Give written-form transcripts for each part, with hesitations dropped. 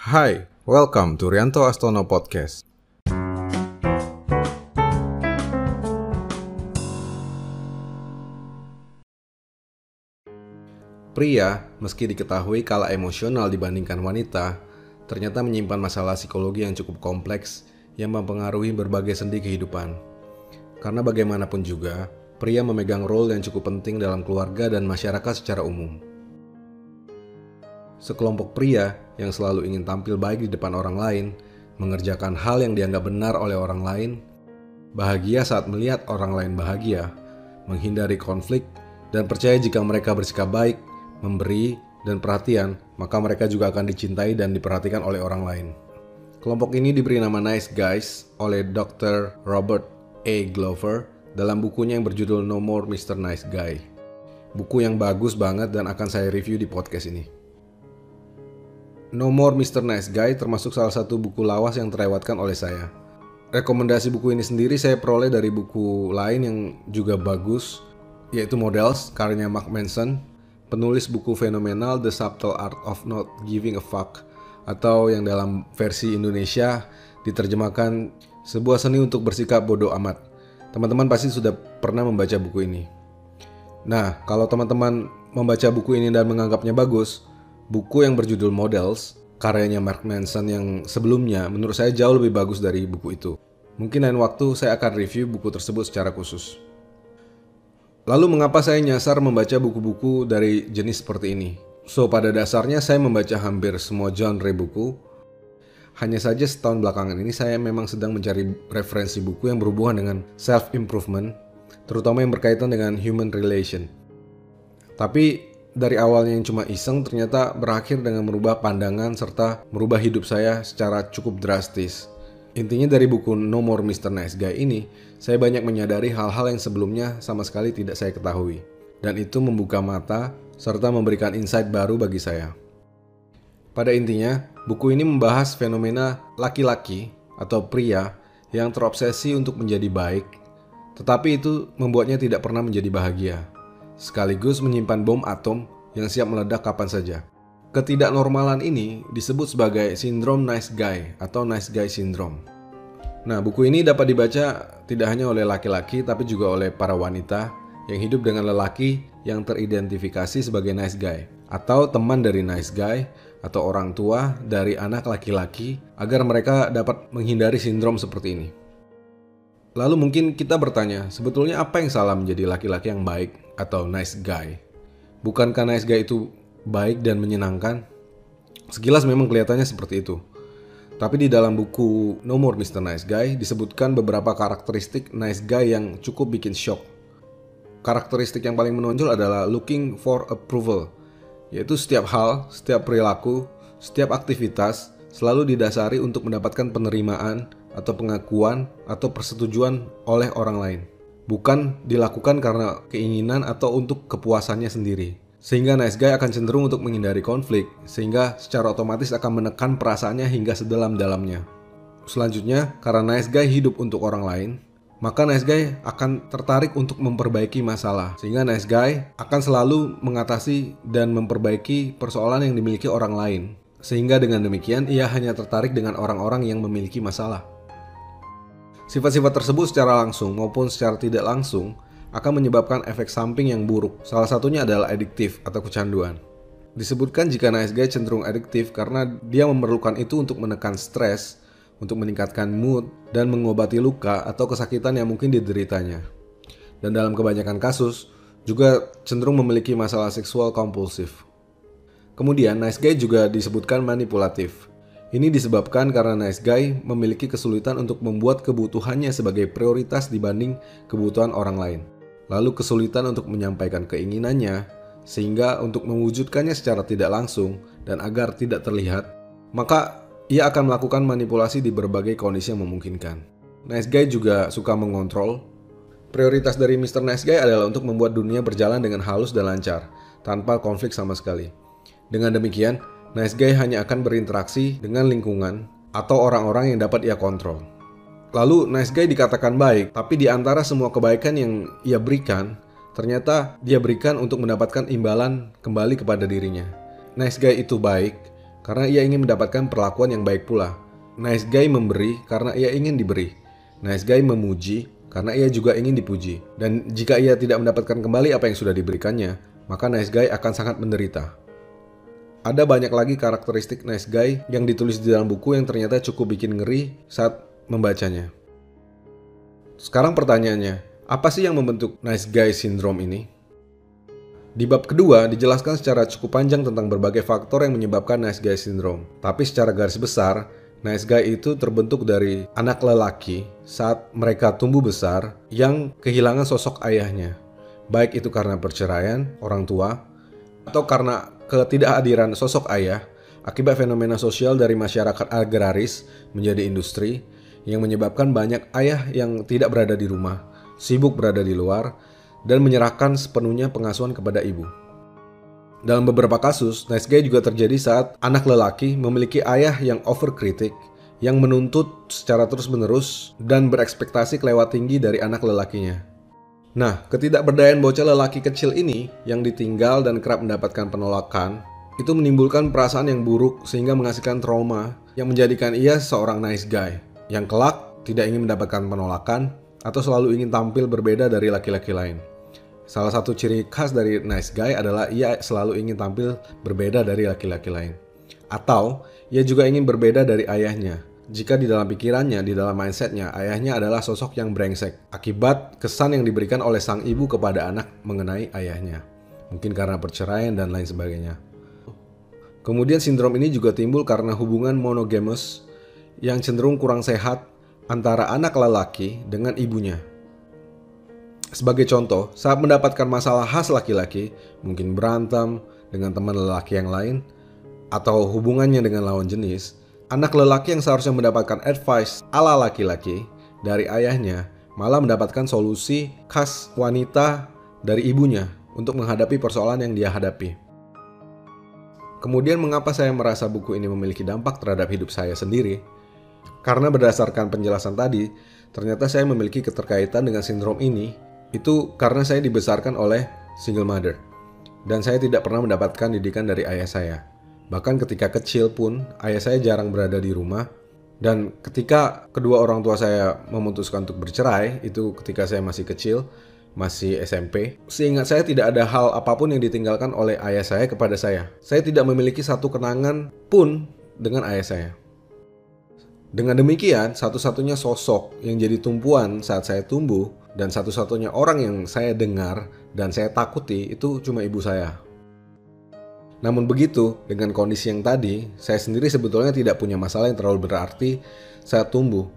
Hi, welcome to Rianto Astono Podcast. Pria, meski diketahui kalah emosional dibandingkan wanita, ternyata menyimpan masalah psikologi yang cukup kompleks yang mempengaruhi berbagai sendi kehidupan. Karena bagaimanapun juga, pria memegang role yang cukup penting dalam keluarga dan masyarakat secara umum. Sekelompok pria yang selalu ingin tampil baik di depan orang lain, mengerjakan hal yang dianggap benar oleh orang lain, bahagia saat melihat orang lain bahagia, menghindari konflik, dan percaya jika mereka bersikap baik, memberi, dan perhatian, maka mereka juga akan dicintai dan diperhatikan oleh orang lain. Kelompok ini diberi nama Nice Guys oleh Dr. Robert A. Glover dalam bukunya yang berjudul No More Mr. Nice Guy. Buku yang bagus banget dan akan saya review di podcast ini. No More Mr. Nice Guy termasuk salah satu buku lawas yang terlewatkan oleh saya. Rekomendasi buku ini sendiri saya peroleh dari buku lain yang juga bagus, yaitu Models, karyanya Mark Manson, penulis buku fenomenal The Subtle Art of Not Giving a Fuck, atau yang dalam versi Indonesia diterjemahkan sebuah seni untuk bersikap bodoh amat. Teman-teman pasti sudah pernah membaca buku ini. Nah, kalau teman-teman membaca buku ini dan menganggapnya bagus, buku yang berjudul Models, karyanya Mark Manson yang sebelumnya menurut saya jauh lebih bagus dari buku itu. Mungkin lain waktu saya akan review buku tersebut secara khusus. Lalu mengapa saya nyasar membaca buku-buku dari jenis seperti ini? Pada dasarnya saya membaca hampir semua genre buku. Hanya saja setahun belakangan ini saya memang sedang mencari referensi buku yang berhubungan dengan self-improvement, terutama yang berkaitan dengan human relation. Tapi dari awalnya yang cuma iseng ternyata berakhir dengan merubah pandangan serta merubah hidup saya secara cukup drastis. Intinya dari buku No More Mr. Nice Guy ini, saya banyak menyadari hal-hal yang sebelumnya sama sekali tidak saya ketahui. Dan itu membuka mata serta memberikan insight baru bagi saya. Pada intinya, buku ini membahas fenomena laki-laki atau pria yang terobsesi untuk menjadi baik, tetapi itu membuatnya tidak pernah menjadi bahagia, sekaligus menyimpan bom atom yang siap meledak kapan saja. Ketidaknormalan ini disebut sebagai sindrom nice guy atau nice guy syndrome. Nah, buku ini dapat dibaca tidak hanya oleh laki-laki tapi juga oleh para wanita yang hidup dengan lelaki yang teridentifikasi sebagai nice guy, atau teman dari nice guy, atau orang tua dari anak laki-laki, agar mereka dapat menghindari sindrom seperti ini. Lalu mungkin kita bertanya, sebetulnya apa yang salah menjadi laki-laki yang baik atau nice guy? Bukankah nice guy itu baik dan menyenangkan? Sekilas memang kelihatannya seperti itu. Tapi di dalam buku No More Mr. Nice Guy disebutkan beberapa karakteristik nice guy yang cukup bikin shock. Karakteristik yang paling menonjol adalah looking for approval, yaitu setiap hal, setiap perilaku, setiap aktivitas selalu didasari untuk mendapatkan penerimaan atau pengakuan atau persetujuan oleh orang lain. Bukan dilakukan karena keinginan atau untuk kepuasannya sendiri. Sehingga nice guy akan cenderung untuk menghindari konflik, sehingga secara otomatis akan menekan perasaannya hingga sedalam-dalamnya. Selanjutnya, karena nice guy hidup untuk orang lain, maka nice guy akan tertarik untuk memperbaiki masalah, sehingga nice guy akan selalu mengatasi dan memperbaiki persoalan yang dimiliki orang lain. Sehingga dengan demikian, ia hanya tertarik dengan orang-orang yang memiliki masalah. Sifat-sifat tersebut secara langsung maupun secara tidak langsung akan menyebabkan efek samping yang buruk. Salah satunya adalah adiktif atau kecanduan. Disebutkan jika nice guy cenderung adiktif karena dia memerlukan itu untuk menekan stres, untuk meningkatkan mood, dan mengobati luka atau kesakitan yang mungkin dideritanya. Dan dalam kebanyakan kasus, juga cenderung memiliki masalah seksual kompulsif. Kemudian, nice guy juga disebutkan manipulatif. Ini disebabkan karena nice guy memiliki kesulitan untuk membuat kebutuhannya sebagai prioritas dibanding kebutuhan orang lain. Lalu kesulitan untuk menyampaikan keinginannya, sehingga untuk mewujudkannya secara tidak langsung dan agar tidak terlihat, maka ia akan melakukan manipulasi di berbagai kondisi yang memungkinkan. Nice guy juga suka mengontrol. Prioritas dari Mr. Nice Guy adalah untuk membuat dunia berjalan dengan halus dan lancar, tanpa konflik sama sekali. Dengan demikian, nice guy hanya akan berinteraksi dengan lingkungan atau orang-orang yang dapat ia kontrol. Lalu nice guy dikatakan baik, tapi di antara semua kebaikan yang ia berikan, ternyata dia berikan untuk mendapatkan imbalan kembali kepada dirinya. Nice guy itu baik, karena ia ingin mendapatkan perlakuan yang baik pula. Nice guy memberi karena ia ingin diberi. Nice guy memuji karena ia juga ingin dipuji. Dan jika ia tidak mendapatkan kembali apa yang sudah diberikannya, maka nice guy akan sangat menderita. Ada banyak lagi karakteristik nice guy yang ditulis di dalam buku yang ternyata cukup bikin ngeri saat membacanya. Sekarang pertanyaannya, apa sih yang membentuk nice guy syndrome ini? Di bab kedua dijelaskan secara cukup panjang tentang berbagai faktor yang menyebabkan nice guy syndrome. Tapi secara garis besar, nice guy itu terbentuk dari anak lelaki saat mereka tumbuh besar yang kehilangan sosok ayahnya. Baik itu karena perceraian orang tua, atau karena ketidakhadiran sosok ayah akibat fenomena sosial dari masyarakat agraris menjadi industri yang menyebabkan banyak ayah yang tidak berada di rumah, sibuk berada di luar, dan menyerahkan sepenuhnya pengasuhan kepada ibu. Dalam beberapa kasus, nice guy juga terjadi saat anak lelaki memiliki ayah yang overkritik, yang menuntut secara terus-menerus dan berekspektasi kelewat tinggi dari anak lelakinya. Nah, ketidakberdayaan bocah lelaki kecil ini yang ditinggal dan kerap mendapatkan penolakan, itu menimbulkan perasaan yang buruk sehingga menghasilkan trauma yang menjadikan ia seorang nice guy, yang kelak tidak ingin mendapatkan penolakan atau selalu ingin tampil berbeda dari laki-laki lain. Salah satu ciri khas dari nice guy adalah ia selalu ingin tampil berbeda dari laki-laki lain. Atau ia juga ingin berbeda dari ayahnya. Jika di dalam pikirannya, di dalam mindsetnya, ayahnya adalah sosok yang brengsek akibat kesan yang diberikan oleh sang ibu kepada anak mengenai ayahnya. Mungkin karena perceraian dan lain sebagainya. Kemudian sindrom ini juga timbul karena hubungan monogamous yang cenderung kurang sehat antara anak lelaki dengan ibunya. Sebagai contoh, saat mendapatkan masalah khas laki-laki, mungkin berantem dengan teman lelaki yang lain, atau hubungannya dengan lawan jenis, anak lelaki yang seharusnya mendapatkan advice ala laki-laki dari ayahnya malah mendapatkan solusi khas wanita dari ibunya untuk menghadapi persoalan yang dia hadapi. Kemudian mengapa saya merasa buku ini memiliki dampak terhadap hidup saya sendiri? Karena berdasarkan penjelasan tadi, ternyata saya memiliki keterkaitan dengan sindrom ini, itu karena saya dibesarkan oleh single mother. Dan saya tidak pernah mendapatkan didikan dari ayah saya. Bahkan ketika kecil pun, ayah saya jarang berada di rumah. Dan ketika kedua orang tua saya memutuskan untuk bercerai, itu ketika saya masih kecil, masih SMP. Seingat saya tidak ada hal apapun yang ditinggalkan oleh ayah saya kepada saya. Saya tidak memiliki satu kenangan pun dengan ayah saya. Dengan demikian, satu-satunya sosok yang jadi tumpuan saat saya tumbuh, dan satu-satunya orang yang saya dengar dan saya takuti itu cuma ibu saya. Namun begitu, dengan kondisi yang tadi, saya sendiri sebetulnya tidak punya masalah yang terlalu berarti saat tumbuh.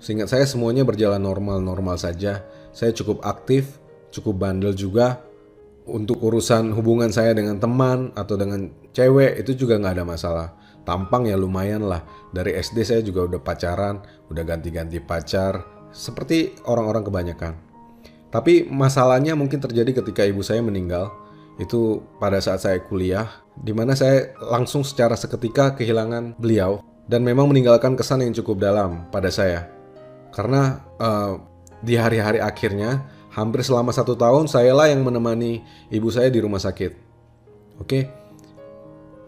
Seingat saya semuanya berjalan normal-normal saja. Saya cukup aktif, cukup bandel juga. Untuk urusan hubungan saya dengan teman atau dengan cewek itu juga nggak ada masalah. Tampang ya lumayan lah. Dari SD saya juga udah pacaran, udah ganti-ganti pacar, seperti orang-orang kebanyakan. Tapi masalahnya mungkin terjadi ketika ibu saya meninggal. Itu pada saat saya kuliah, di mana saya langsung secara seketika kehilangan beliau dan memang meninggalkan kesan yang cukup dalam pada saya. Karena di hari-hari akhirnya, hampir selama 1 tahun sayalah yang menemani ibu saya di rumah sakit. Oke,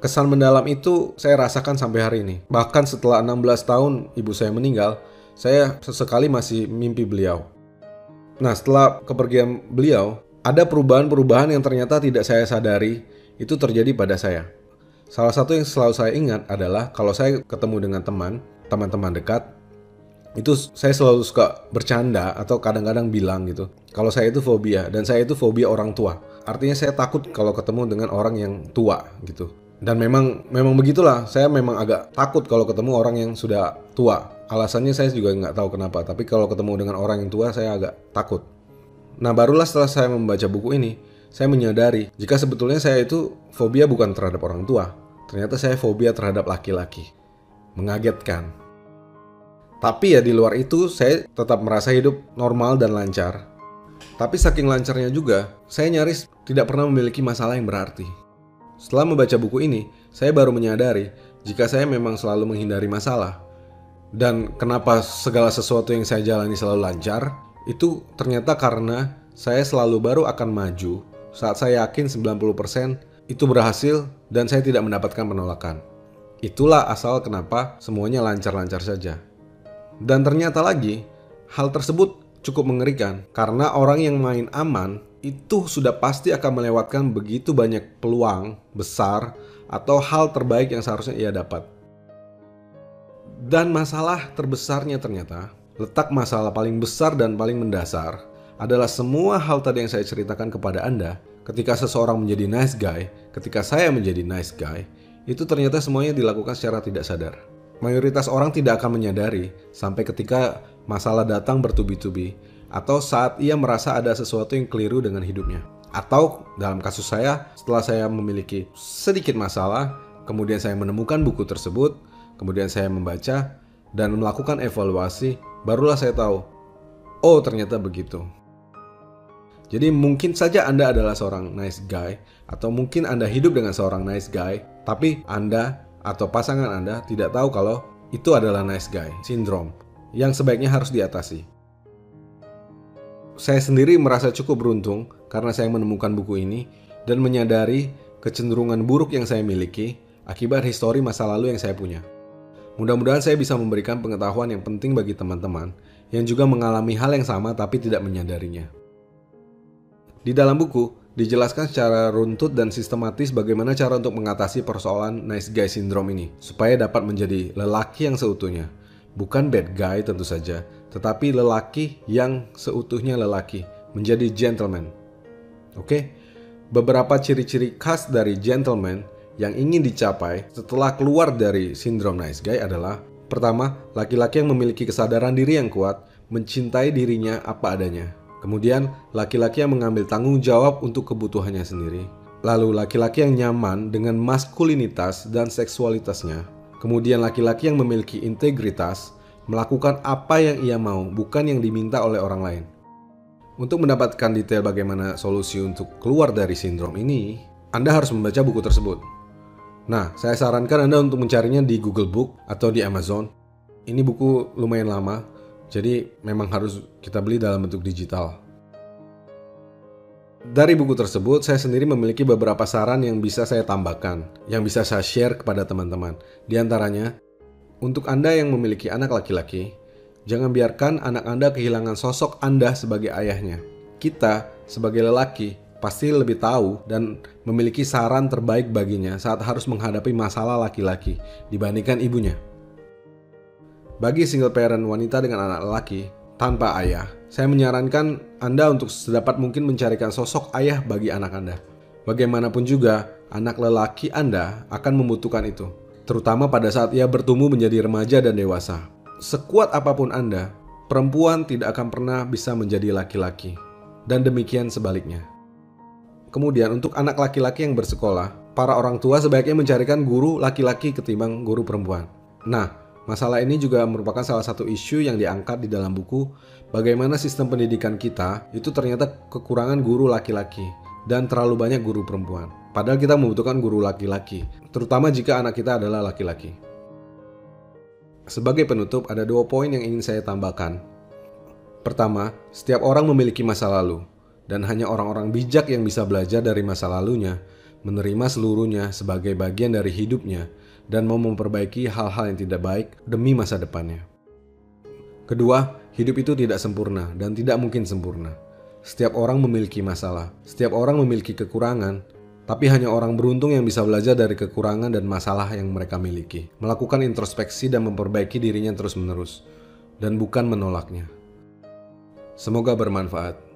kesan mendalam itu saya rasakan sampai hari ini. Bahkan setelah 16 tahun ibu saya meninggal, saya sesekali masih mimpi beliau. Nah, setelah kepergian beliau, ada perubahan-perubahan yang ternyata tidak saya sadari itu terjadi pada saya. Salah satu yang selalu saya ingat adalah kalau saya ketemu dengan teman-teman dekat, itu saya selalu suka bercanda atau kadang-kadang bilang gitu, kalau saya itu fobia, dan saya itu fobia orang tua. Artinya saya takut kalau ketemu dengan orang yang tua gitu. Dan memang begitulah, saya memang agak takut kalau ketemu orang yang sudah tua. Alasannya saya juga nggak tahu kenapa, tapi kalau ketemu dengan orang yang tua saya agak takut. Nah, barulah setelah saya membaca buku ini, saya menyadari jika sebetulnya saya itu fobia bukan terhadap orang tua. Ternyata saya fobia terhadap laki-laki. Mengagetkan. Tapi ya di luar itu, saya tetap merasa hidup normal dan lancar. Tapi saking lancarnya juga, saya nyaris tidak pernah memiliki masalah yang berarti. Setelah membaca buku ini, saya baru menyadari jika saya memang selalu menghindari masalah. Dan kenapa segala sesuatu yang saya jalani selalu lancar, itu ternyata karena saya selalu baru akan maju saat saya yakin 90% itu berhasil dan saya tidak mendapatkan penolakan. Itulah asal kenapa semuanya lancar-lancar saja. Dan ternyata lagi, hal tersebut cukup mengerikan karena orang yang main aman itu sudah pasti akan melewatkan begitu banyak peluang besar atau hal terbaik yang seharusnya ia dapat. Dan masalah terbesarnya ternyata, letak masalah paling besar dan paling mendasar adalah semua hal tadi yang saya ceritakan kepada Anda. Ketika seseorang menjadi nice guy, ketika saya menjadi nice guy, itu ternyata semuanya dilakukan secara tidak sadar. Mayoritas orang tidak akan menyadari sampai ketika masalah datang bertubi-tubi atau saat ia merasa ada sesuatu yang keliru dengan hidupnya. Atau dalam kasus saya, setelah saya memiliki sedikit masalah, kemudian saya menemukan buku tersebut, kemudian saya membaca dan melakukan evaluasi, barulah saya tahu, oh ternyata begitu. Jadi mungkin saja Anda adalah seorang nice guy, atau mungkin Anda hidup dengan seorang nice guy, tapi Anda atau pasangan Anda tidak tahu kalau itu adalah nice guy syndrome yang sebaiknya harus diatasi. Saya sendiri merasa cukup beruntung karena saya menemukan buku ini dan menyadari kecenderungan buruk yang saya miliki akibat histori masa lalu yang saya punya. Mudah-mudahan saya bisa memberikan pengetahuan yang penting bagi teman-teman yang juga mengalami hal yang sama tapi tidak menyadarinya. Di dalam buku, dijelaskan secara runtut dan sistematis bagaimana cara untuk mengatasi persoalan nice guy syndrome ini supaya dapat menjadi lelaki yang seutuhnya. Bukan bad guy tentu saja, tetapi lelaki yang seutuhnya lelaki, menjadi gentleman. Oke? Beberapa ciri-ciri khas dari gentleman yang ingin dicapai setelah keluar dari sindrom nice guy adalah: pertama, laki-laki yang memiliki kesadaran diri yang kuat, mencintai dirinya apa adanya. Kemudian, laki-laki yang mengambil tanggung jawab untuk kebutuhannya sendiri. Lalu, laki-laki yang nyaman dengan maskulinitas dan seksualitasnya. Kemudian, laki-laki yang memiliki integritas, melakukan apa yang ia mau, bukan yang diminta oleh orang lain. Untuk mendapatkan detail bagaimana solusi untuk keluar dari sindrom ini, Anda harus membaca buku tersebut. Nah, saya sarankan Anda untuk mencarinya di Google Book atau di Amazon. Ini buku lumayan lama, jadi memang harus kita beli dalam bentuk digital. Dari buku tersebut, saya sendiri memiliki beberapa saran yang bisa saya tambahkan, yang bisa saya share kepada teman-teman. Di antaranya, untuk Anda yang memiliki anak laki-laki, jangan biarkan anak Anda kehilangan sosok Anda sebagai ayahnya. Kita, sebagai lelaki, pasti lebih tahu dan memiliki saran terbaik baginya saat harus menghadapi masalah laki-laki dibandingkan ibunya. Bagi single parent wanita dengan anak lelaki tanpa ayah, saya menyarankan Anda untuk sedapat mungkin mencarikan sosok ayah bagi anak Anda. Bagaimanapun juga, anak lelaki Anda akan membutuhkan itu, terutama pada saat ia bertumbuh menjadi remaja dan dewasa. Sekuat apapun Anda, perempuan tidak akan pernah bisa menjadi laki-laki, dan demikian sebaliknya. Kemudian untuk anak laki-laki yang bersekolah, para orang tua sebaiknya mencarikan guru laki-laki ketimbang guru perempuan. Nah, masalah ini juga merupakan salah satu isu yang diangkat di dalam buku, bagaimana sistem pendidikan kita itu ternyata kekurangan guru laki-laki dan terlalu banyak guru perempuan. Padahal kita membutuhkan guru laki-laki, terutama jika anak kita adalah laki-laki. Sebagai penutup, ada 2 poin yang ingin saya tambahkan. Pertama, setiap orang memiliki masa lalu, dan hanya orang-orang bijak yang bisa belajar dari masa lalunya, menerima seluruhnya sebagai bagian dari hidupnya, dan mau memperbaiki hal-hal yang tidak baik demi masa depannya. Kedua, hidup itu tidak sempurna dan tidak mungkin sempurna. Setiap orang memiliki masalah, setiap orang memiliki kekurangan, tapi hanya orang beruntung yang bisa belajar dari kekurangan dan masalah yang mereka miliki, melakukan introspeksi dan memperbaiki dirinya terus-menerus, dan bukan menolaknya. Semoga bermanfaat.